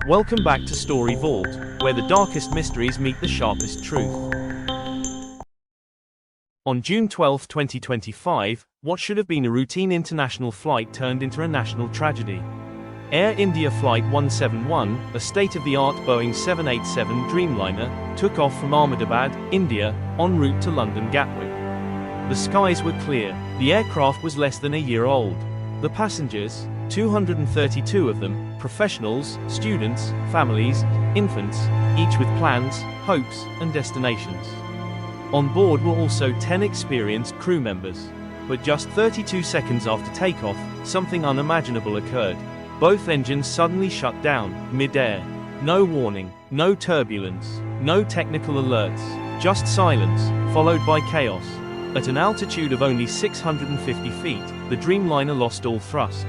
Welcome back to Story Vault, where the darkest mysteries meet the sharpest truth. On June 12, 2025, what should have been a routine international flight turned into a national tragedy. Air India Flight 171, a state-of-the-art Boeing 787 Dreamliner, took off from Ahmedabad, India, en route to London Gatwick. The skies were clear. The aircraft was less than a year old. The passengers, 232 of them, professionals, students, families, infants, each with plans, hopes, and destinations. On board were also 10 experienced crew members. But just 32 seconds after takeoff, something unimaginable occurred. Both engines suddenly shut down, mid-air. No warning, no turbulence, no technical alerts, just silence, followed by chaos. At an altitude of only 650 feet, the Dreamliner lost all thrust.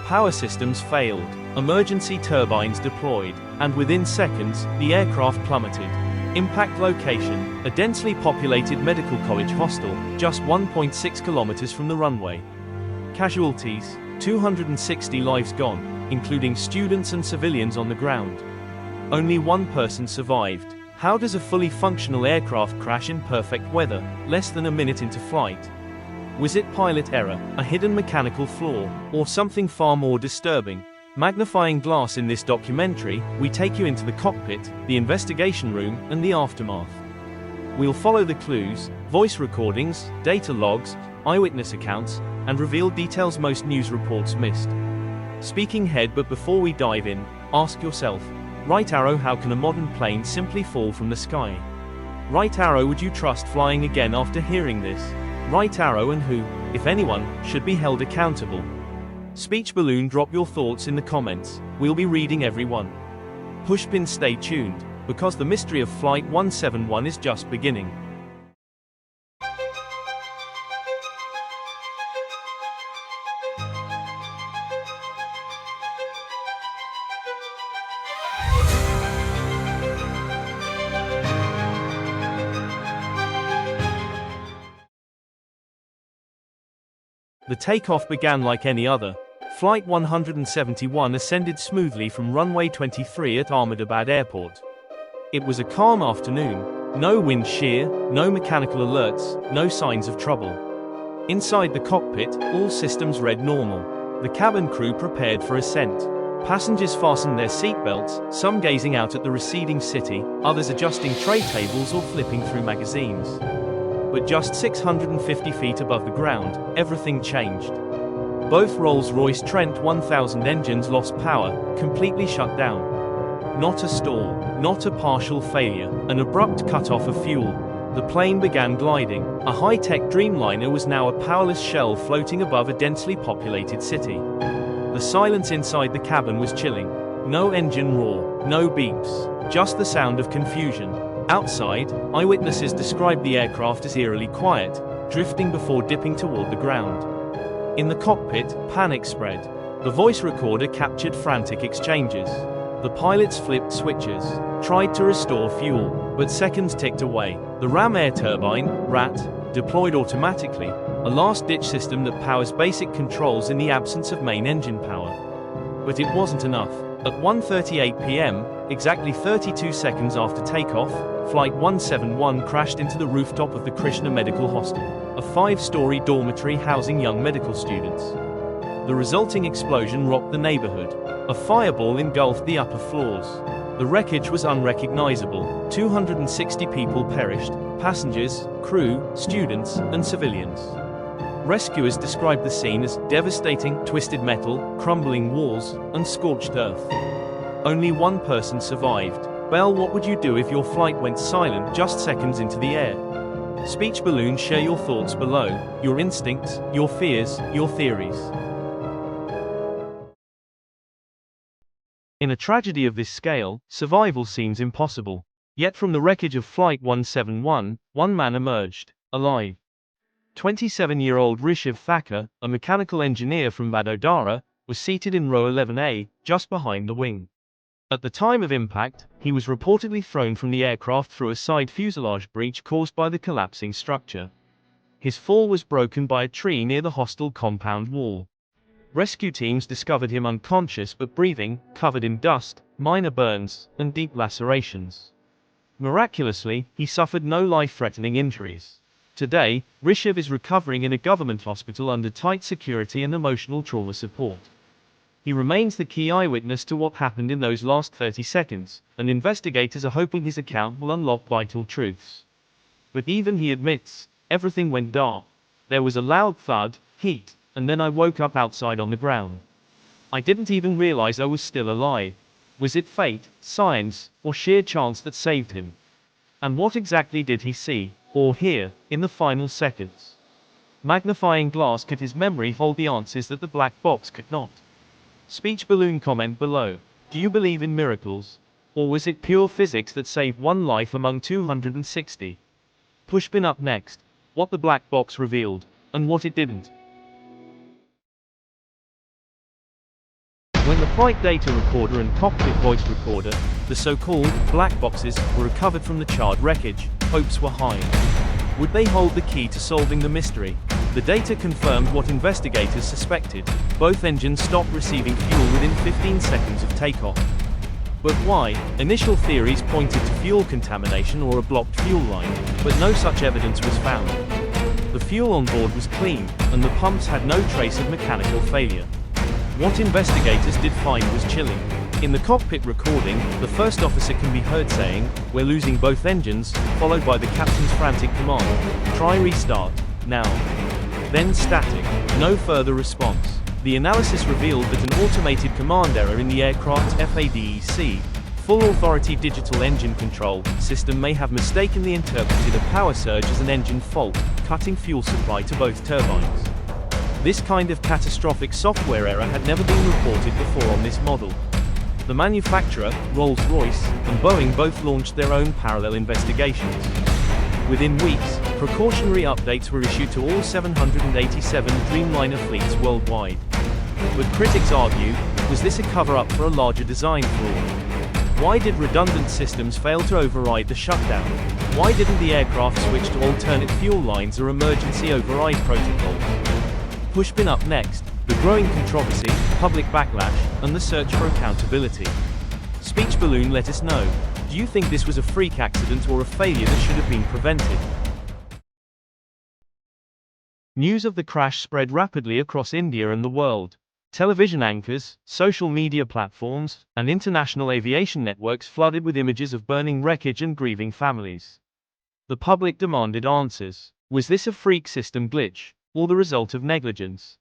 Power systems failed, emergency turbines deployed, and within seconds, the aircraft plummeted. Impact location, a densely populated medical college hostel, just 1.6 kilometers from the runway. Casualties, 260 lives gone, including students and civilians on the ground. Only one person survived. How does a fully functional aircraft crash in perfect weather, less than a minute into flight? Was it pilot error, a hidden mechanical flaw, or something far more disturbing? Magnifying glass in this documentary, we take you into the cockpit, the investigation room, and the aftermath. We'll follow the clues, voice recordings, data logs, eyewitness accounts, and reveal details most news reports missed. Speaking head, but before we dive in, ask yourself, right arrow, how can a modern plane simply fall from the sky? Right arrow, would you trust flying again after hearing this? Right arrow, and who, if anyone, should be held accountable? Speech balloon, drop your thoughts in the comments, we'll be reading every one. Pushpin, stay tuned, because the mystery of Flight 171 is just beginning. The takeoff began like any other. Flight 171 ascended smoothly from runway 23 at Ahmedabad Airport. It was a calm afternoon. No wind shear, no mechanical alerts, no signs of trouble. Inside the cockpit, all systems read normal. The cabin crew prepared for ascent. Passengers fastened their seatbelts, some gazing out at the receding city, others adjusting tray tables or flipping through magazines. But just 650 feet above the ground, everything changed. Both Rolls-Royce Trent 1000 engines lost power, completely shut down. Not a stall, not a partial failure, an abrupt cut-off of fuel. The plane began gliding. A high-tech Dreamliner was now a powerless shell floating above a densely populated city. The silence inside the cabin was chilling. No engine roar, no beeps, just the sound of confusion. Outside, eyewitnesses described the aircraft as eerily quiet, drifting before dipping toward the ground. In the cockpit, panic spread. The voice recorder captured frantic exchanges. The pilots flipped switches, tried to restore fuel, but seconds ticked away. The ram air turbine, RAT, deployed automatically, a last-ditch system that powers basic controls in the absence of main engine power. But it wasn't enough. At 1:38 p.m., exactly 32 seconds after takeoff, Flight 171 crashed into the rooftop of the Krishna Medical Hostel, a 5-story dormitory housing young medical students. The resulting explosion rocked the neighborhood. A fireball engulfed the upper floors. The wreckage was unrecognizable. 260 people perished, passengers, crew, students, and civilians. Rescuers described the scene as devastating, twisted metal, crumbling walls, and scorched earth. Only one person survived. Belle, what would you do if your flight went silent just seconds into the air? Speech balloon, share your thoughts below, your instincts, your fears, your theories. In a tragedy of this scale, survival seems impossible. Yet from the wreckage of Flight 171, one man emerged, alive. 27-year-old Rishiv Thakur, a mechanical engineer from Vadodara, was seated in row 11A, just behind the wing. At the time of impact, he was reportedly thrown from the aircraft through a side fuselage breach caused by the collapsing structure. His fall was broken by a tree near the hostel compound wall. Rescue teams discovered him unconscious but breathing, covered in dust, minor burns, and deep lacerations. Miraculously, he suffered no life-threatening injuries. Today, Rishabh is recovering in a government hospital under tight security and emotional trauma support. He remains the key eyewitness to what happened in those last 30 seconds, and investigators are hoping his account will unlock vital truths. But even he admits, everything went dark. There was a loud thud, heat, and then I woke up outside on the ground. I didn't even realize I was still alive. Was it fate, science, or sheer chance that saved him? And what exactly did he see, or hear, in the final seconds? Magnifying glass could his memory hold the answers that the black box could not? Speech balloon comment below. Do you believe in miracles? Or was it pure physics that saved one life among 260? Pushpin up next. What the black box revealed, and what it didn't. When the flight data recorder and cockpit voice recorder, the so-called black boxes, were recovered from the charred wreckage, hopes were high. Would they hold the key to solving the mystery? The data confirmed what investigators suspected. Both engines stopped receiving fuel within 15 seconds of takeoff. But why? Initial theories pointed to fuel contamination or a blocked fuel line, but no such evidence was found. The fuel on board was clean, and the pumps had no trace of mechanical failure. What investigators did find was chilling. In the cockpit recording, the first officer can be heard saying, "We're losing both engines," followed by the captain's frantic command, "Try restart, now." Then static, no further response. The analysis revealed that an automated command error in the aircraft's FADEC, Full Authority Digital Engine Control, system may have mistakenly interpreted a power surge as an engine fault, cutting fuel supply to both turbines. This kind of catastrophic software error had never been reported before on this model. The manufacturer, Rolls-Royce, and Boeing both launched their own parallel investigations. Within weeks, precautionary updates were issued to all 787 Dreamliner fleets worldwide. But critics argue, was this a cover-up for a larger design flaw? Why did redundant systems fail to override the shutdown? Why didn't the aircraft switch to alternate fuel lines or emergency override protocols? Pushpin up next. The growing controversy, public backlash, and the search for accountability. Speech balloon let us know. Do you think this was a freak accident or a failure that should have been prevented? News of the crash spread rapidly across India and the world. Television anchors, social media platforms, and international aviation networks flooded with images of burning wreckage and grieving families. The public demanded answers. Was this a freak system glitch, or the result of negligence?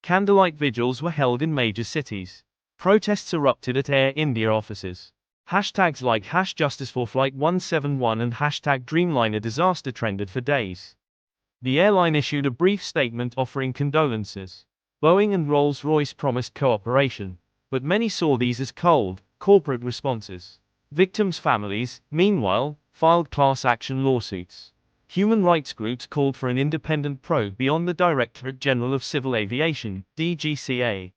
Candlelight vigils were held in major cities. Protests erupted at Air India offices. Hashtags like #JusticeForFlight 171 and #Dreamliner disaster trended for days. The airline issued a brief statement offering condolences. Boeing and Rolls-Royce promised cooperation, but many saw these as cold, corporate responses. Victims' families, meanwhile, filed class action lawsuits. Human rights groups called for an independent probe beyond the Directorate General of Civil Aviation, DGCA.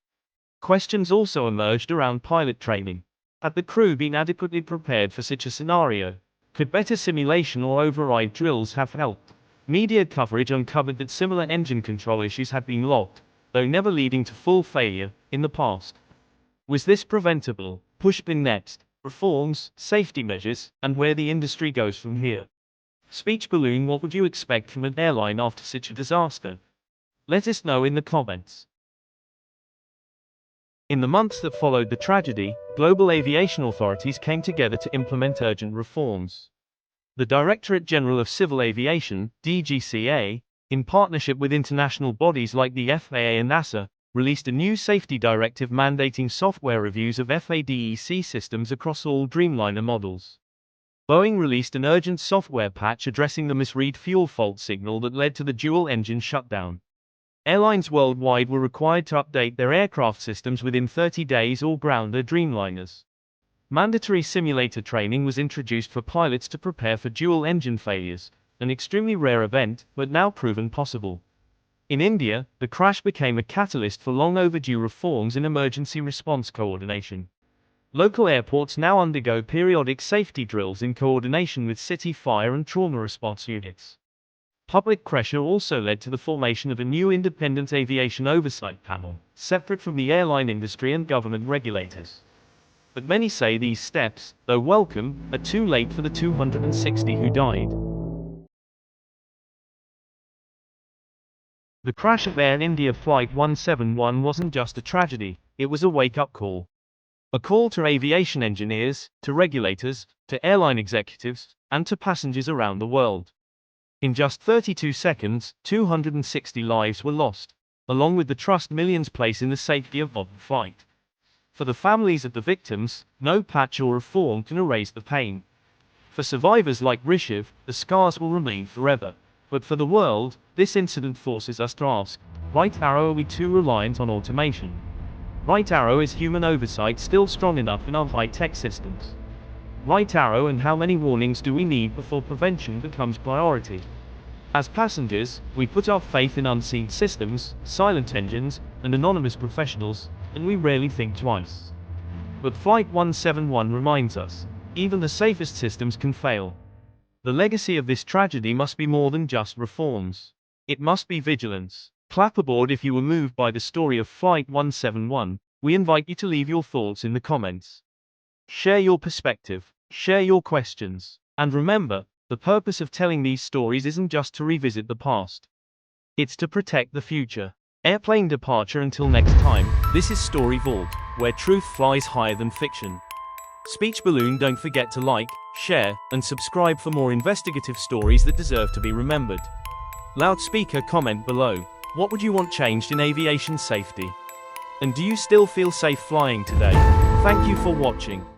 Questions also emerged around pilot training. Had the crew been adequately prepared for such a scenario? Could better simulation or override drills have helped? Media coverage uncovered that similar engine control issues had been logged, though never leading to full failure, in the past. Was this preventable? Pushpin next. Reforms, safety measures, and where the industry goes from here. Speech balloon. What would you expect from an airline after such a disaster? Let us know in the comments. In the months that followed the tragedy, global aviation authorities came together to implement urgent reforms. The Directorate General of Civil Aviation, DGCA, in partnership with international bodies like the FAA and NASA, released a new safety directive mandating software reviews of FADEC systems across all Dreamliner models. Boeing released an urgent software patch addressing the misread fuel fault signal that led to the dual-engine shutdown. Airlines worldwide were required to update their aircraft systems within 30 days or ground their Dreamliners. Mandatory simulator training was introduced for pilots to prepare for dual-engine failures, an extremely rare event, but now proven possible. In India, the crash became a catalyst for long-overdue reforms in emergency response coordination. Local airports now undergo periodic safety drills in coordination with city fire and trauma response units. Public pressure also led to the formation of a new independent aviation oversight panel, separate from the airline industry and government regulators. But many say these steps, though welcome, are too late for the 260 who died. The crash of Air India Flight 171 wasn't just a tragedy, it was a wake-up call. A call to aviation engineers, to regulators, to airline executives, and to passengers around the world. In just 32 seconds, 260 lives were lost, along with the trust millions place in the safety of the flight. For the families of the victims, no patch or reform can erase the pain. For survivors like Rishiv, the scars will remain forever. But for the world, this incident forces us to ask, right arrow, are we too reliant on automation? Right arrow, is human oversight still strong enough in our high-tech systems? Right arrow, and how many warnings do we need before prevention becomes priority? As passengers, we put our faith in unseen systems, silent engines, and anonymous professionals, and we rarely think twice. But Flight 171 reminds us, even the safest systems can fail. The legacy of this tragedy must be more than just reforms. It must be vigilance. Clap aboard if you were moved by the story of Flight 171. We invite you to leave your thoughts in the comments. Share your perspective, share your questions, and remember, the purpose of telling these stories isn't just to revisit the past. It's to protect the future. Airplane departure. Until next time, this is Story Vault, where truth flies higher than fiction. Speech Balloon. Don't forget to like, share, and subscribe for more investigative stories that deserve to be remembered. Loudspeaker. Comment below. What would you want changed in aviation safety? And do you still feel safe flying today? Thank you for watching.